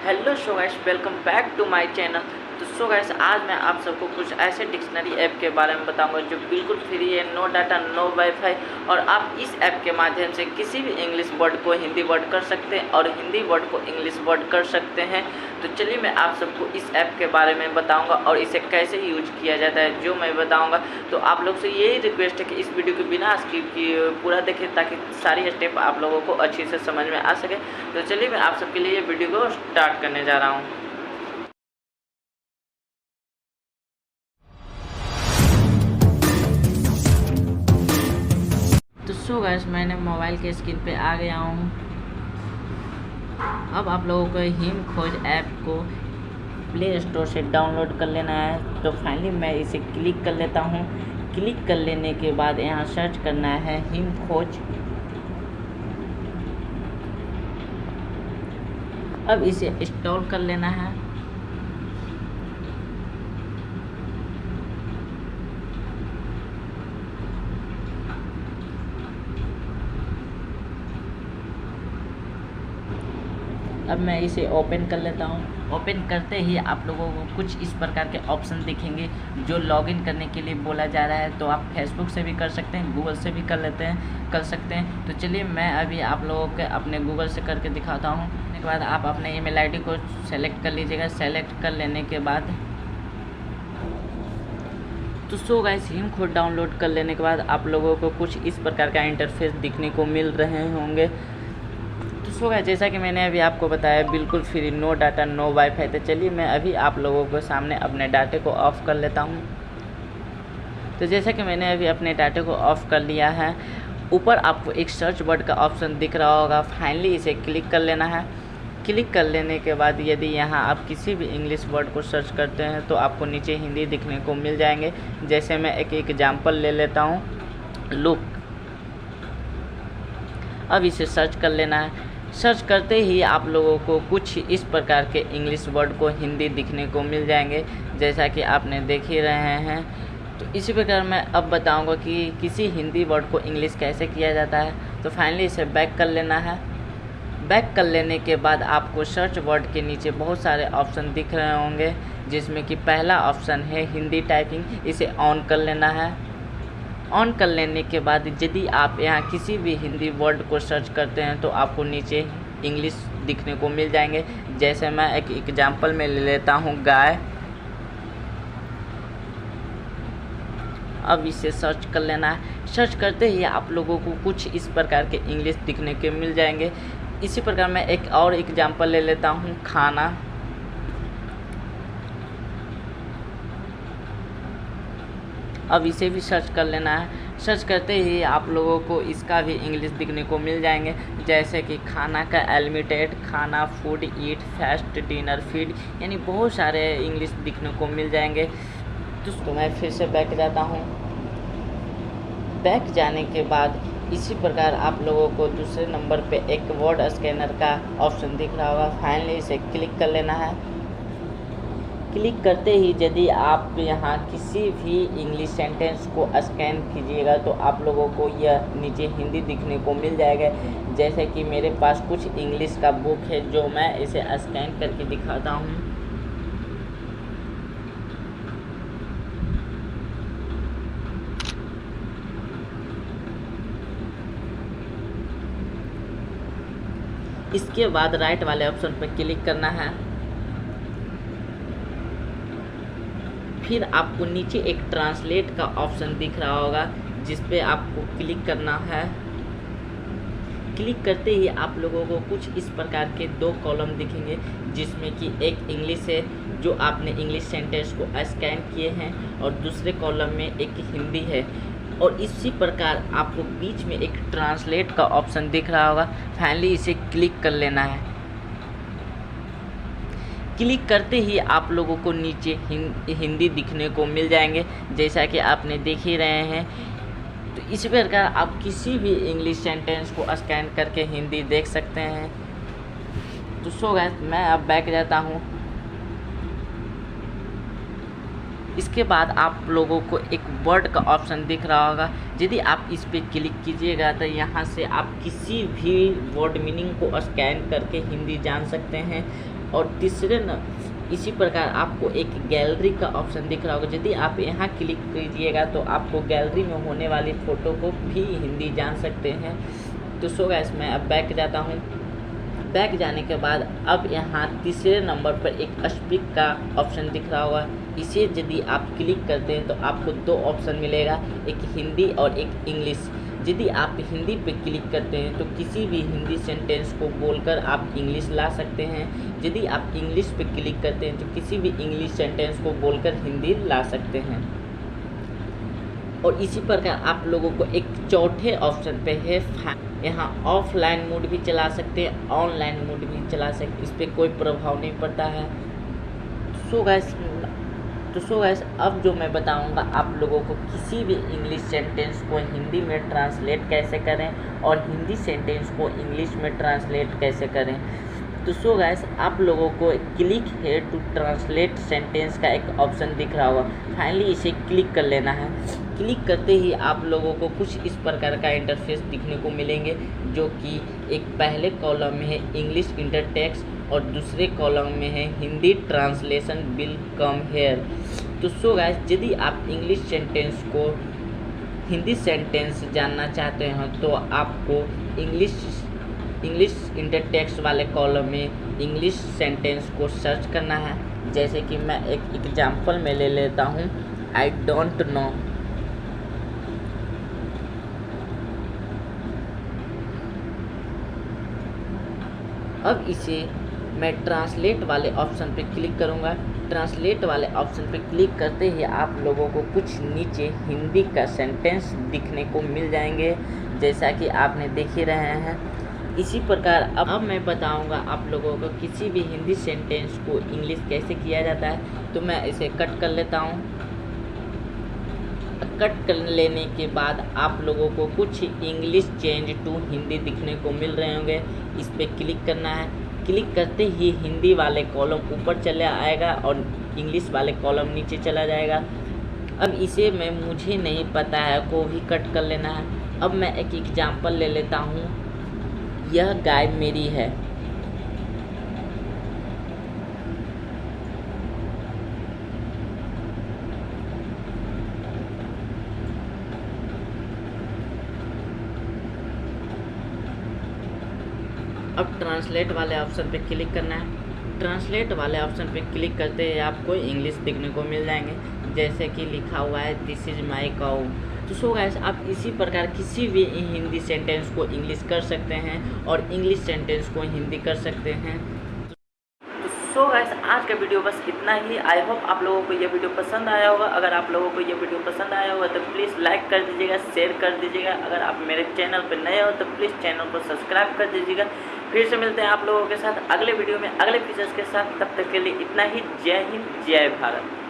Hello so guys, welcome back to my channel. तो so guys, आज मैं आप सबको कुछ ऐसे डिक्शनरी ऐप के बारे में बताऊंगा जो बिल्कुल फ्री है, नो डाटा, नो वाईफाई, और आप इस ऐप के माध्यम से किसी भी इंग्लिश वर्ड को हिंदी वर्ड कर सकते हैं और हिंदी वर्ड को इंग्लिश वर्ड कर सकते हैं। तो चलिए मैं आप सबको इस ऐप के बारे में बताऊंगा और इसे कैसे यूज किया जाता है जो मैं बताऊंगा। तो आप लोग से यही रिक्वेस्ट है कि इस वीडियो को बिना स्किप किए पूरा देखें ताकि सारी स्टेप आप लोगों को अच्छी से समझ में आ सके। तो चलिए मैं आप सबके लिए वीडियो को स्टार्ट करने जा रहा हूँ। तो सो गाइस, मैंने मोबाइल के स्क्रीन पे आ गया हूँ। अब आप लोगों को हिम खोज ऐप को प्ले स्टोर से डाउनलोड कर लेना है। तो फाइनली मैं इसे क्लिक कर लेता हूँ। क्लिक कर लेने के बाद यहाँ सर्च करना है हिम खोज। अब इसे इंस्टॉल कर लेना है। अब मैं इसे ओपन कर लेता हूँ। ओपन करते ही आप लोगों को कुछ इस प्रकार के ऑप्शन दिखेंगे जो लॉगिन करने के लिए बोला जा रहा है। तो आप फेसबुक से भी कर सकते हैं, गूगल से भी कर सकते हैं। तो चलिए मैं अभी आप लोगों के अपने गूगल से करके दिखाता हूँ। उसके बाद आप अपने ईमेल आईडी को सेलेक्ट कर लीजिएगा। सेलेक्ट कर लेने के बाद तो सो गाइस, हिम खोज डाउनलोड कर लेने के बाद आप लोगों को कुछ इस प्रकार का इंटरफेस दिखने को मिल रहे होंगे। तो सो गाइस, जैसा कि मैंने अभी आपको बताया, बिल्कुल free, no data, no wifi. तो चलिए मैं अभी आप लोगों को सामने अपने डाटे को ऑफ़ कर लेता हूँ। तो जैसा कि मैंने अभी अपने डाटे को ऑफ़ कर लिया है, ऊपर आपको एक सर्च वर्ड का ऑप्शन दिख रहा होगा। फाइनली इसे क्लिक कर लेना है। क्लिक कर लेने के बाद यदि यहाँ आप किसी भी इंग्लिश वर्ड को सर्च करते हैं तो आपको नीचे हिंदी दिखने को मिल जाएंगे। जैसे मैं एक एग्जाम्पल ले लेता हूँ, लुक। अब इसे सर्च कर लेना है। सर्च करते ही आप लोगों को कुछ इस प्रकार के इंग्लिश वर्ड को हिंदी दिखने को मिल जाएंगे, जैसा कि आपने देख ही रहे हैं। तो इसी प्रकार मैं अब बताऊंगा कि किसी हिंदी वर्ड को इंग्लिश कैसे किया जाता है। तो फाइनली इसे बैक कर लेना है। बैक कर लेने के बाद आपको सर्च वर्ड के नीचे बहुत सारे ऑप्शन दिख रहे होंगे, जिसमें कि पहला ऑप्शन है हिंदी टाइपिंग। इसे ऑन कर लेना है। ऑन कर लेने के बाद यदि आप यहाँ किसी भी हिंदी वर्ड को सर्च करते हैं तो आपको नीचे इंग्लिश दिखने को मिल जाएंगे। जैसे मैं एक एग्जांपल में ले लेता हूँ, गाय। अब इसे सर्च कर लेना है। सर्च करते ही आप लोगों को कुछ इस प्रकार के इंग्लिश दिखने के मिल जाएंगे। इसी प्रकार मैं एक और एग्जांपल ले लेता हूँ, खाना। अब इसे भी सर्च कर लेना है। सर्च करते ही आप लोगों को इसका भी इंग्लिश दिखने को मिल जाएंगे, जैसे कि खाना का एलिमिटेड, खाना, फूड, ईट, फास्ट, डिनर, फीड, यानी बहुत सारे इंग्लिश दिखने को मिल जाएंगे। तो मैं फिर से बैक जाता हूँ। बैक जाने के बाद इसी प्रकार आप लोगों को दूसरे नंबर पे एक वर्ड स्कैनर का ऑप्शन दिख रहा होगा। फाइनली इसे क्लिक कर लेना है। क्लिक करते ही यदि आप यहाँ किसी भी इंग्लिश सेंटेंस को स्कैन कीजिएगा तो आप लोगों को यह नीचे हिंदी दिखने को मिल जाएगा। जैसे कि मेरे पास कुछ इंग्लिश का बुक है जो मैं इसे स्कैन करके दिखाता हूँ। इसके बाद राइट वाले ऑप्शन पर क्लिक करना है। फिर आपको नीचे एक ट्रांसलेट का ऑप्शन दिख रहा होगा, जिस पे आपको क्लिक करना है। क्लिक करते ही आप लोगों को कुछ इस प्रकार के दो कॉलम दिखेंगे, जिसमें कि एक इंग्लिश है जो आपने इंग्लिश सेंटेंस को स्कैन किए हैं, और दूसरे कॉलम में एक हिंदी है। और इसी प्रकार आपको बीच में एक ट्रांसलेट का ऑप्शन दिख रहा होगा। फाइनली इसे क्लिक कर लेना है। क्लिक करते ही आप लोगों को नीचे हिंदी दिखने को मिल जाएंगे, जैसा कि आपने देख ही रहे हैं। तो इसी प्रकार आप किसी भी इंग्लिश सेंटेंस को स्कैन करके हिंदी देख सकते हैं। तो सो गाइस, मैं अब बैक जाता हूँ। इसके बाद आप लोगों को एक वर्ड का ऑप्शन दिख रहा होगा। यदि आप इस पर क्लिक कीजिएगा तो यहाँ से आप किसी भी वर्ड मीनिंग को स्कैन करके हिंदी जान सकते हैं। और तीसरे इसी प्रकार आपको एक गैलरी का ऑप्शन दिख रहा होगा। यदि आप यहाँ क्लिक कीजिएगा तो आपको गैलरी में होने वाली फ़ोटो को भी हिंदी जान सकते हैं। तो सो गाइस मैं अब बैक जाता हूँ। बैक जाने के बाद अब यहाँ तीसरे नंबर पर एक स्पीक का ऑप्शन दिख रहा होगा। इसे यदि आप क्लिक करते हैं तो आपको दो ऑप्शन मिलेगा, एक हिंदी और एक इंग्लिश। यदि आप हिंदी पे क्लिक करते हैं तो किसी भी हिंदी सेंटेंस को बोलकर आप इंग्लिश ला सकते हैं। यदि आप इंग्लिश पे क्लिक करते हैं तो किसी भी इंग्लिश सेंटेंस को बोलकर हिंदी ला सकते हैं। और इसी प्रकार आप लोगों को एक चौथे ऑप्शन पे है यहाँ ऑफलाइन मोड भी चला सकते हैं, ऑनलाइन मोड भी चला सकते हैं, इस पर कोई प्रभाव नहीं पड़ता है। सो गाइस अब जो मैं बताऊंगा आप लोगों को किसी भी इंग्लिश सेंटेंस को हिंदी में ट्रांसलेट कैसे करें और हिंदी सेंटेंस को इंग्लिश में ट्रांसलेट कैसे करें। तो सो गाइस आप लोगों को क्लिक है टू ट्रांसलेट सेंटेंस का एक ऑप्शन दिख रहा होगा। फाइनली इसे क्लिक कर लेना है। क्लिक करते ही आप लोगों को कुछ इस प्रकार का इंटरफेस दिखने को मिलेंगे, जो कि एक पहले कॉलम में है इंग्लिश इंटर टेक्स्ट और दूसरे कॉलम में है Hindi translation will come here. तो सो गाइस यदि आप इंग्लिश सेंटेंस को हिंदी सेंटेंस जानना चाहते हैं तो आपको इंग्लिश इंटर टेक्स्ट वाले कॉलम में इंग्लिश सेंटेंस को सर्च करना है। जैसे कि मैं एक एग्जांपल में ले लेता हूँ, आई डोंट नो। अब इसे मैं ट्रांसलेट वाले ऑप्शन पे क्लिक करूँगा। ट्रांसलेट वाले ऑप्शन पे क्लिक करते ही आप लोगों को कुछ नीचे हिंदी का सेंटेंस दिखने को मिल जाएंगे, जैसा कि आपने देख ही रहे हैं। इसी प्रकार अब मैं बताऊंगा आप लोगों को किसी भी हिंदी सेंटेंस को इंग्लिश कैसे किया जाता है। तो मैं इसे कट कर लेता हूँ। कट कर लेने के बाद आप लोगों को कुछ इंग्लिश चेंज टू हिंदी दिखने को मिल रहे होंगे, इस पर क्लिक करना है। क्लिक करते ही हिंदी वाले कॉलम ऊपर चला आएगा और इंग्लिश वाले कॉलम नीचे चला जाएगा। अब इसे मुझे नहीं पता है को भी कट कर लेना है। अब मैं एक एग्जांपल ले लेता हूँ, यह गाय मेरी है। अब ट्रांसलेट वाले ऑप्शन पे क्लिक करना है। ट्रांसलेट वाले ऑप्शन पे क्लिक करते ही आपको इंग्लिश दिखने को मिल जाएंगे, जैसे कि लिखा हुआ है दिस इज़ माई काऊ। तो सो गाइस आप इसी प्रकार किसी भी हिंदी सेंटेंस को इंग्लिश कर सकते हैं और इंग्लिश सेंटेंस को हिंदी कर सकते हैं। तो सो गाइस आज का वीडियो बस इतना ही। आई होप आप लोगों को ये वीडियो पसंद आया होगा। अगर आप लोगों को ये वीडियो पसंद आया होगा तो प्लीज़ लाइक कर दीजिएगा, शेयर कर दीजिएगा। अगर आप मेरे चैनल पर नए हो तो प्लीज़ चैनल को सब्सक्राइब कर दीजिएगा। फिर से मिलते हैं आप लोगों के साथ अगले वीडियो में अगले फीचर्स के साथ। तब तक के लिए इतना ही। जय हिंद, जय भारत।